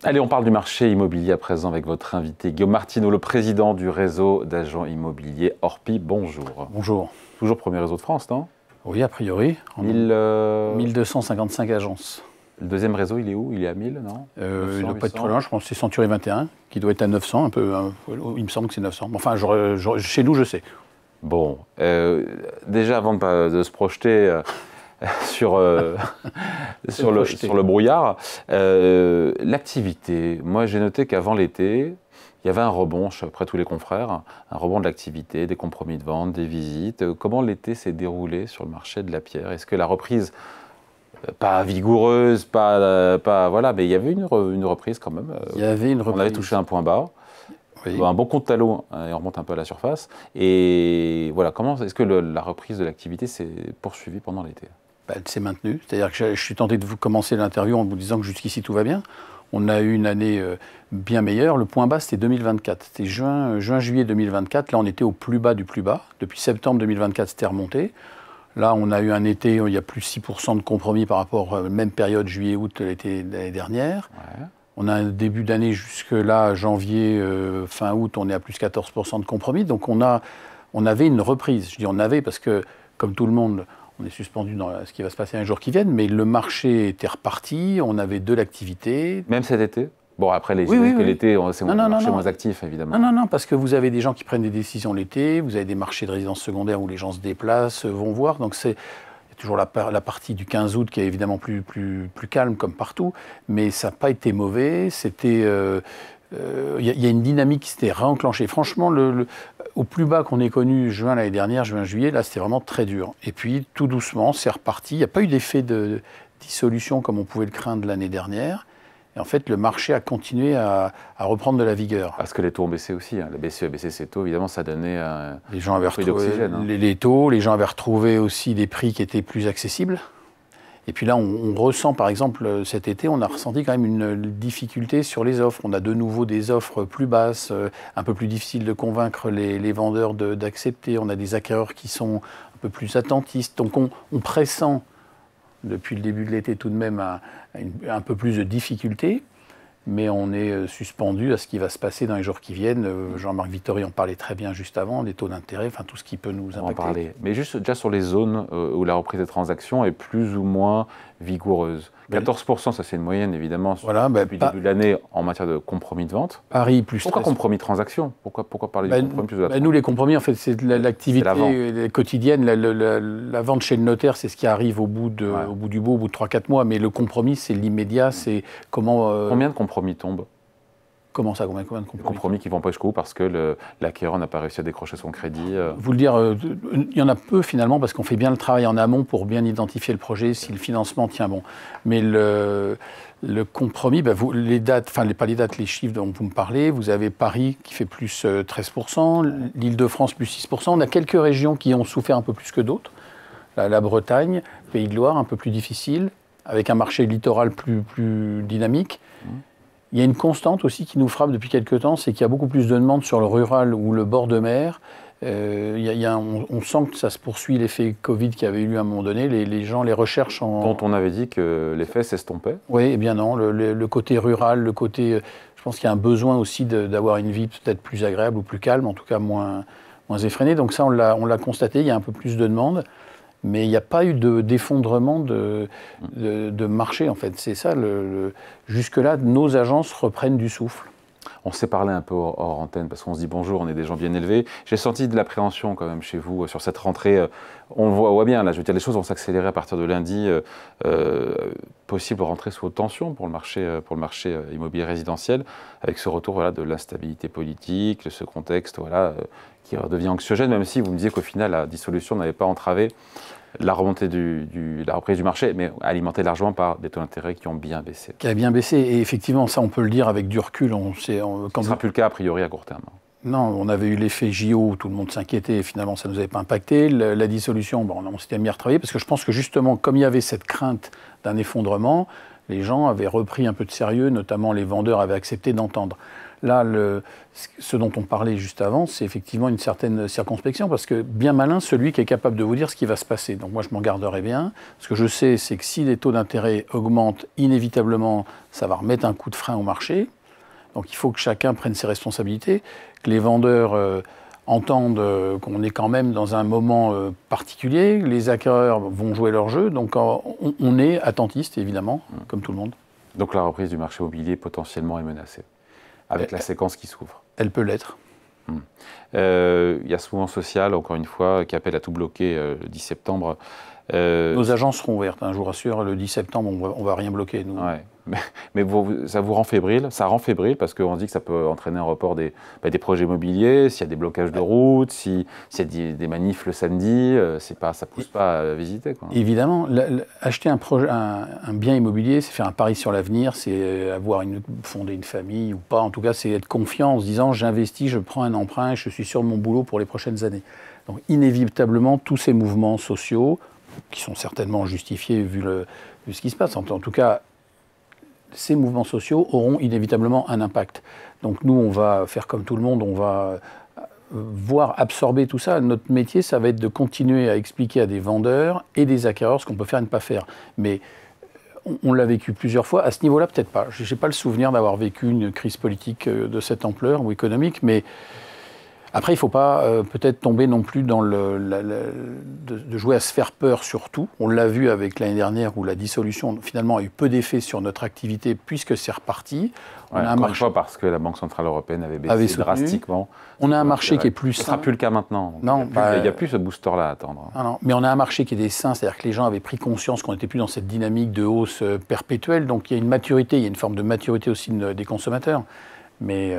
Allez, on parle du marché immobilier à présent avec votre invité Guillaume Martineau, le président du réseau d'agents immobiliers Orpi. Bonjour. Bonjour. Toujours premier réseau de France, non? Oui, a priori. 1255 agences. Le deuxième réseau, il est où? Il est à 1000, non? Il ne doit pas être trop loin, je pense que c'est Century 21, qui doit être à 900, il me semble que c'est 900. Enfin, chez nous, je sais. Bon, déjà avant de se projeter sur le brouillard, l'activité. Moi, j'ai noté qu'avant l'été, il y avait un rebond, après tous les confrères, un rebond de l'activité, des compromis de vente, des visites. Comment l'été s'est déroulé sur le marché de la pierre? Est-ce que la reprise, pas vigoureuse, voilà, mais il y avait une reprise quand même. Il y avait une reprise. On avait touché un point bas. Oui. Un bon compte talon, et on remonte un peu à la surface. Et voilà, comment est-ce que la reprise de l'activité s'est poursuivie pendant l'été? Elle s'est maintenue. C'est-à-dire que je suis tenté de vous commencer l'interview en vous disant que jusqu'ici tout va bien. On a eu une année bien meilleure. Le point bas, c'était 2024. C'était juin-juillet 2024. Là, on était au plus bas du plus bas. Depuis septembre 2024, c'était remonté. Là, on a eu un été où il y a plus 6% de compromis par rapport à la même période, juillet-août, l'été de l'année dernière. Ouais. On a un début d'année jusque-là, janvier, fin août, on est à plus 14% de compromis. Donc on avait une reprise. Je dis on avait parce que, comme tout le monde, on est suspendu dans ce qui va se passer les jours qui viennent, mais le marché était reparti, on avait de l'activité. Même cet été? Bon, après, l'été, c'est un marché moins actif, évidemment. Non, parce que vous avez des gens qui prennent des décisions l'été, vous avez des marchés de résidence secondaire où les gens se déplacent, vont voir, donc c'est... Il y a toujours la partie du 15 août qui est évidemment plus calme comme partout, mais ça n'a pas été mauvais. C'était, y a une dynamique qui s'était réenclenchée. Franchement, au plus bas qu'on ait connu juin l'année dernière, juin-juillet, là c'était vraiment très dur. Et puis tout doucement, c'est reparti. Il n'y a pas eu d'effet de dissolution comme on pouvait le craindre l'année dernière. Et en fait, le marché a continué à reprendre de la vigueur. Parce que les taux ont baissé aussi. La BCE a baissé ses taux, évidemment, ça donnait les gens avaient retrouvé les taux, les gens avaient retrouvé aussi des prix qui étaient plus accessibles. Et puis là, on ressent, par exemple, cet été, on a ressenti quand même une difficulté sur les offres. On a de nouveau des offres plus basses, un peu plus difficiles de convaincre les vendeurs d'accepter. On a des acquéreurs qui sont un peu plus attentistes. Donc on pressent, depuis le début de l'été tout de même, un peu plus de difficultés, mais on est suspendu à ce qui va se passer dans les jours qui viennent. Jean-Marc Vittori en parlait très bien juste avant, des taux d'intérêt, enfin tout ce qui peut nous impacter. On va en parler. Mais juste déjà sur les zones où la reprise des transactions est plus ou moins vigoureuse. 14%, ça c'est une moyenne évidemment depuis le début de l'année en matière de compromis de vente. Paris plus. Pourquoi compromis de transaction? Pourquoi parler du compromis plus de la nous les compromis en fait c'est l'activité quotidienne, la vente chez le notaire c'est ce qui arrive au bout du bout, au bout de 3-4 mois, mais le compromis c'est l'immédiat, c'est comment... Combien de compromis tombent? Comment ça, combien de compromis? Compromis qui ne vont pas jusqu'au bout parce que l'acquéreur n'a pas réussi à décrocher son crédit. Vous le dire, il y en a peu finalement parce qu'on fait bien le travail en amont pour bien identifier le projet, si le financement tient bon. Mais le compromis, les dates, enfin pas les dates, les chiffres dont vous me parlez, vous avez Paris qui fait plus 13%, l'Île-de-France plus 6%. On a quelques régions qui ont souffert un peu plus que d'autres. La Bretagne, Pays de Loire, un peu plus difficile, avec un marché littoral plus dynamique. Il y a une constante aussi qui nous frappe depuis quelques temps, c'est qu'il y a beaucoup plus de demandes sur le rural ou le bord de mer. On sent que ça se poursuit, l'effet Covid qui avait eu lieu à un moment donné. Les gens les recherchent dont on avait dit que l'effet s'estompait. Oui, eh bien non. Le côté rural, je pense qu'il y a un besoin aussi d'avoir une vie peut-être plus agréable ou plus calme, en tout cas moins effrénée. Donc ça, on l'a constaté, il y a un peu plus de demandes. Mais il n'y a pas eu d'effondrement de marché, en fait. C'est ça, jusque-là, nos agences reprennent du souffle. On s'est parlé un peu hors antenne, parce qu'on se dit bonjour, on est des gens bien élevés. J'ai senti de l'appréhension quand même chez vous sur cette rentrée. On voit bien, là, je veux dire, les choses vont s'accélérer à partir de lundi. Possible rentrée sous haute tension pour le marché immobilier résidentiel, avec ce retour de l'instabilité politique, de ce contexte qui devient anxiogène, même si vous me disiez qu'au final, la dissolution n'avait pas entravé la remontée la reprise du marché, mais alimentée largement par des taux d'intérêt qui ont bien baissé. Qui a bien baissé, et effectivement, ça on peut le dire avec du recul. Ce ne sera plus le cas a priori à court terme. Non, on avait eu l'effet JO où tout le monde s'inquiétait et finalement ça ne nous avait pas impacté. La dissolution, on s'était mis à retravailler parce que je pense que justement, comme il y avait cette crainte d'un effondrement, les gens avaient repris un peu de sérieux, notamment les vendeurs avaient accepté d'entendre. là, ce dont on parlait juste avant, c'est effectivement une certaine circonspection, parce que bien malin, celui qui est capable de vous dire ce qui va se passer. Donc moi, je m'en garderai bien. Ce que je sais, c'est que si les taux d'intérêt augmentent, inévitablement, ça va remettre un coup de frein au marché. Donc il faut que chacun prenne ses responsabilités, que les vendeurs entendent qu'on est quand même dans un moment particulier, les acquéreurs vont jouer leur jeu, donc on est attentiste, évidemment, comme tout le monde. Donc la reprise du marché immobilier potentiellement est menacée, avec la séquence qui s'ouvre. Elle peut l'être. Il y a ce mouvement social, encore une fois, qui appelle à tout bloquer le 10 septembre. Nos agences seront ouvertes, je vous rassure, le 10 septembre, on ne va rien bloquer, nous. Ouais. Mais ça vous rend fébrile, ça rend fébrile parce qu'on dit que ça peut entraîner un report des projets immobiliers, s'il y a des blocages de route, s'il y a des manifs le samedi, ça ne pousse pas à visiter, quoi. Évidemment, acheter un bien immobilier, c'est faire un pari sur l'avenir, c'est fonder une famille ou pas, en tout cas c'est être confiant en se disant j'investis, je prends un emprunt et je suis sûr de mon boulot pour les prochaines années. Donc inévitablement, tous ces mouvements sociaux, qui sont certainement justifiés vu ce qui se passe, en tout cas, ces mouvements sociaux auront inévitablement un impact. Donc nous, on va faire comme tout le monde, on va voir absorber tout ça. Notre métier, ça va être de continuer à expliquer à des vendeurs et des acquéreurs ce qu'on peut faire et ne pas faire. Mais on l'a vécu plusieurs fois. À ce niveau-là, peut-être pas. Je n'ai pas le souvenir d'avoir vécu une crise politique de cette ampleur ou économique, mais après, il ne faut pas peut-être tomber non plus dans de jouer à se faire peur sur tout. On l'a vu avec l'année dernière où la dissolution finalement a eu peu d'effet sur notre activité puisque c'est reparti. On a un marché, fois parce que la Banque Centrale Européenne avait baissé drastiquement. On a un marché qui est plus sain. Ce ne sain. sera plus le cas maintenant. Non, il n'y a plus ce booster-là à attendre. Non, mais on a un marché qui est sain, c'est-à-dire que les gens avaient pris conscience qu'on n'était plus dans cette dynamique de hausse perpétuelle. Donc il y a une maturité, il y a une forme de maturité aussi des consommateurs. Mais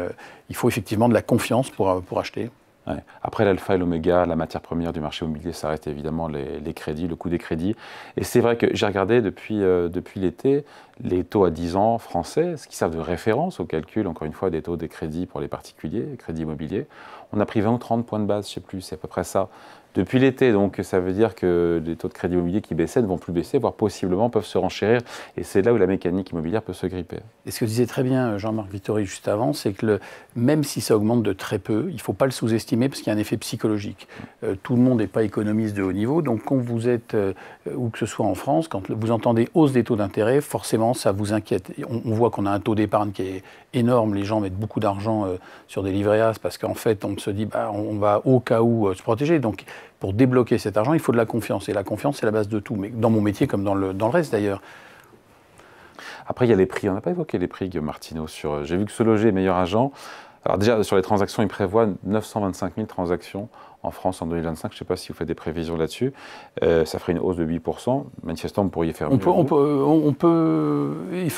il faut effectivement de la confiance pour acheter. Ouais. Après l'alpha et l'oméga, la matière première du marché immobilier, ça reste évidemment les crédits, le coût des crédits. Et c'est vrai que j'ai regardé depuis l'été les taux à 10 ans français, ce qui servent de référence au calcul, encore une fois, des taux des crédits pour les particuliers, les crédits immobiliers. On a pris 20 ou 30 points de base, je ne sais plus, c'est à peu près ça. Depuis l'été, donc ça veut dire que les taux de crédit immobilier qui baissaient ne vont plus baisser, voire possiblement peuvent se renchérir. Et c'est là où la mécanique immobilière peut se gripper. Et ce que disait très bien Jean-Marc Vittori juste avant, c'est que même si ça augmente de très peu, il ne faut pas le sous-estimer parce qu'il y a un effet psychologique. Tout le monde n'est pas économiste de haut niveau, donc quand vous êtes, où que ce soit en France, quand vous entendez hausse des taux d'intérêt, forcément ça vous inquiète. On voit qu'on a un taux d'épargne qui est énorme, les gens mettent beaucoup d'argent sur des livrets A parce qu'en fait on se dit on va au cas où se protéger. Donc pour débloquer cet argent, il faut de la confiance. Et la confiance, c'est la base de tout. Mais dans mon métier, comme dans le reste d'ailleurs. Après, il y a les prix. On n'a pas évoqué les prix, Guillaume Martineau. J'ai vu que Se Loger est meilleur agent. Alors déjà, sur les transactions, il prévoit 925 000 transactions en France en 2025. Je ne sais pas si vous faites des prévisions là-dessus. Ça ferait une hausse de 8%. Manifestement, vous pourriez faire mieux.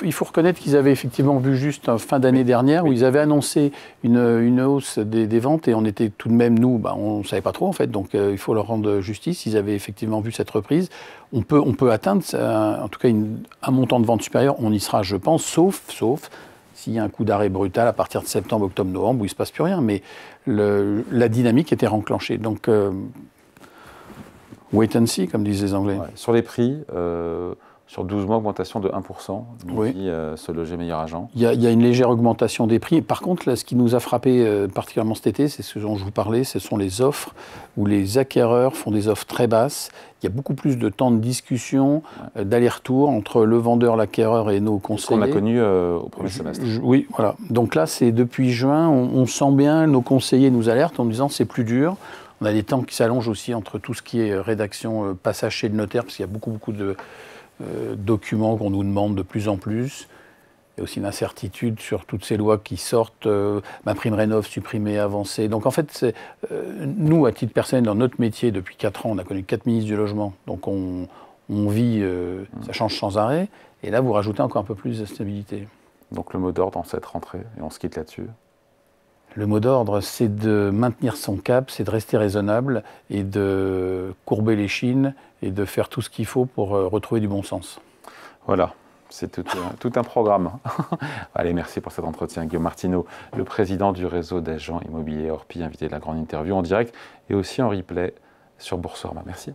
Il faut reconnaître qu'ils avaient effectivement vu juste en fin d'année dernière où ils avaient annoncé une hausse des ventes et on était tout de même, nous, on ne savait pas trop en fait. Donc il faut leur rendre justice. Ils avaient effectivement vu cette reprise. On peut atteindre, en tout cas, un montant de vente supérieur. On y sera, je pense, sauf s'il y a un coup d'arrêt brutal à partir de septembre, octobre, novembre, où il ne se passe plus rien. Mais la dynamique était renclenchée. Donc, wait and see, comme disent les Anglais. Ouais. Sur les prix, sur 12 mois, augmentation de 1%. Oui. Se Loger meilleur agent. Il y a une légère augmentation des prix. Par contre, là, ce qui nous a frappé particulièrement cet été, c'est ce dont je vous parlais, ce sont les offres où les acquéreurs font des offres très basses. Il y a beaucoup plus de temps de discussion, d'aller-retour entre le vendeur, l'acquéreur et nos conseillers. Ce qu'on a connu au premier semestre. Oui, voilà. Donc là, c'est depuis juin, on sent bien, nos conseillers nous alertent en nous disant c'est plus dur. On a des temps qui s'allongent aussi entre tout ce qui est rédaction, passage chez le notaire, parce qu'il y a beaucoup de documents qu'on nous demande de plus en plus. Il y a aussi une incertitude sur toutes ces lois qui sortent, MaPrimeRénov' supprimée, avancée. Donc en fait, nous, à titre personnel, dans notre métier, depuis 4 ans, on a connu 4 ministres du logement. Donc on vit, ça change sans arrêt. Et là, vous rajoutez encore un peu plus de stabilité. Donc le mot d'ordre dans cette rentrée, et on se quitte là-dessus. Le mot d'ordre, c'est de maintenir son cap, c'est de rester raisonnable et de courber les chines et de faire tout ce qu'il faut pour retrouver du bon sens. Voilà. C'est tout un programme. Allez, merci pour cet entretien. Guillaume Martineau, le président du réseau d'agents immobiliers Orpi, invité de la grande interview en direct et aussi en replay sur Boursorama. Merci.